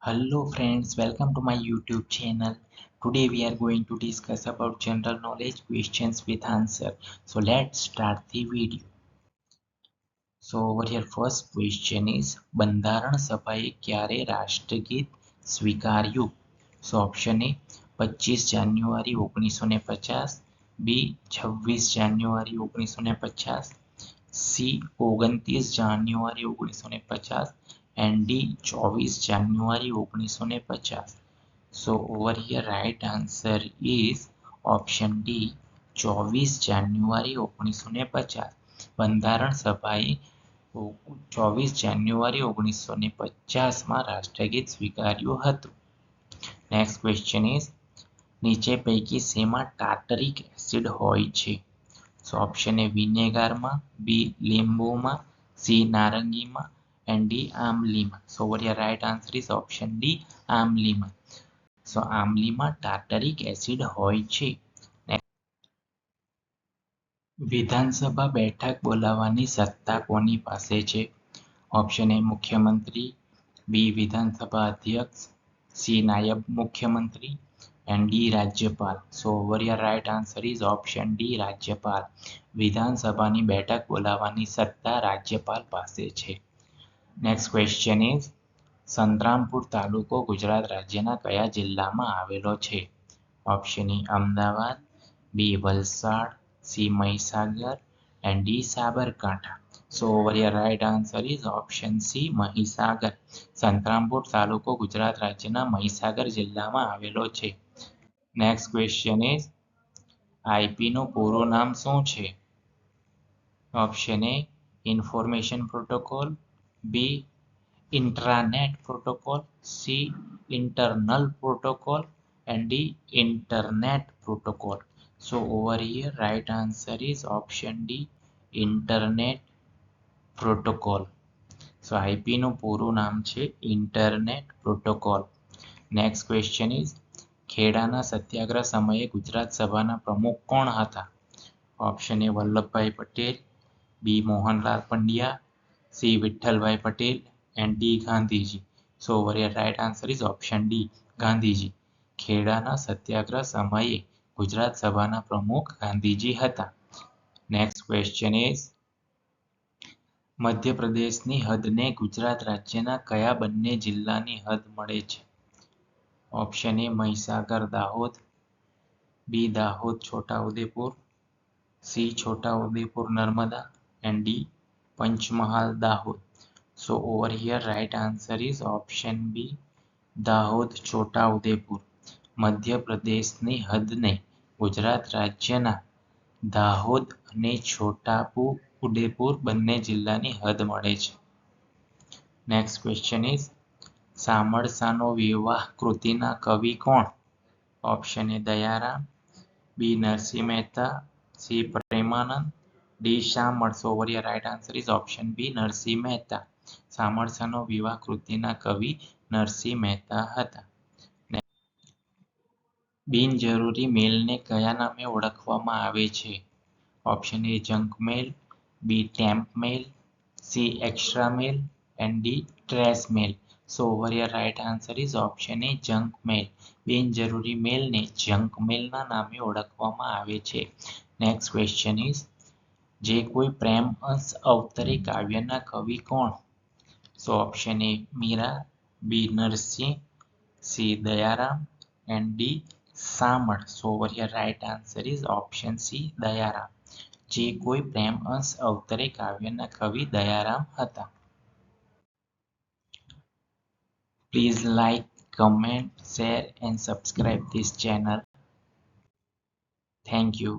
Hello friends, welcome to my YouTube channel. Today we are going to discuss about general knowledge questions with answer. So let's start the video. So over here first question is બંધારણ સભાએ ક્યારે રાષ્ટ્રગીત સ્વીકાર્યું? So option A 25 January 1950, B 26 January 1950, C 29 January 1950 and D 24 January 1950. So over here right answer is option D 24 જાન્યુઆરી 1950. બંધારણ સભાએ 24 જાન્યુઆરી 1950માં રાષ્ટ્રગીત સ્વીકાર્યું હતું. Next question is નીચે પૈકી શેમાં tartaric acid હોય છે? સો ઓપ્શન એ વિનેગારમાં, બી લીંબુમાં, સી નારંગીમાં and D આમલીમાં. So over here right answer is option D આમલીમાં. So આમલીમાં ટાર્ટરિક એસિડ હોય છે. વિધાનસભા બેઠક બોલાવવાની સત્તા કોની પાસે છે? ઓપ્શન એ મુખ્યમંત્રી, બી વિધાનસભા અધ્યક્ષ, સી નાયબ મુખ્યમંત્રી and D રાજ્યપાલ. So over here right answer is option D રાજ્યપાલ. વિધાનસભાની બેઠક બોલાવવાની સત્તા રાજ્યપાલ પાસે છે. નેક્સ્ટ ક્વેશ્ચન ઇઝ સંતરામપુર તાલુકો ગુજરાત રાજ્યના કયા જિલ્લામાં આવેલો છે? Option A Ahmedabad, B Valsad, C Mahisagar and D Sabarkantha. So over here right answer is option C Mahisagar. Santrampur તાલુકો ગુજરાત રાજ્યના મહીસાગર જિલ્લામાં આવેલો છે. નેક્સ્ટ ક્વેશ્ચન ઇઝ આઈપી નું પૂરું નામ શું છે? Option A information protocol, B intranet protocol, C internal protocol and D internet protocol. So over here right answer is option D internet protocol. So IP નું પૂરું નામ છે internet protocol. Next question is ખેડાના સત્યાગ્રહ સમયે ગુજરાત સભાના પ્રમુખ કોણ હતા? Option A Vallabhbhai Patel, B Mohanlal Pandya, C Vitthalbhai Patel and D Gandhiji. So over here right answer is option D Gandhiji. ખેડાના Satyagraha સમયે ગુજરાત સભાના પ્રમુખ ગાંધીજી હતા. નેક્સ્ટ ક્વેશ્ચન ઇઝ મધ્યપ્રદેશની હદને ગુજરાત રાજ્યના કયા બંને જિલ્લાની હદ મળે છે? Option A Mahisagar Dahod, B Dahod Chhota Udepur, C Chhota Udepur Narmada and D Panchmahal Dahod. So over here right answer is option B Dahod Chhota Udepur. મધ્યપ્રદેશની હદને ગુજરાત રાજ્યના દાહોદ અને છોટાઉદેપુર બંને જિલ્લાની હદ મળે છે. નેક્સ્ટ ક્વેશ્ચન ઇઝ સામળસાનો વિવાહ કૃતિના કવિ કોણ? Option A Dayaram, B Narsinh Mehta, C Premanand, D Shamal. So over here right answer is option B Narsinh Mehta. સામળસાનો વિવાહ કૃતિના કવિ નરસિંહ મહેતા હતા. બિનજરૂરી મેલને કયા નામે ઓળખવામાં આવે છે? Option A junk mail, B temp mail, C extra mail and D trash mail. So over here right answer is option A junk mail. બિનજરૂરી મેલને જંક મેલના નામે ઓળખવામાં આવે છે. નેક્સ્ટ ક્વેશ્ચન ઇઝ જે કોઈ પ્રેમ અંશ અવતરે કાવ્યના કવિ કોણ? So option A Mira, B Narsinh, C Dayaram and D Shamal. So over here right answer is option C Dayaram. જે કોઈ પ્રેમ અંશ અવતરે કાવ્યના કવિ દયારામ હતા. Please like, comment, share and subscribe this channel. Thank you.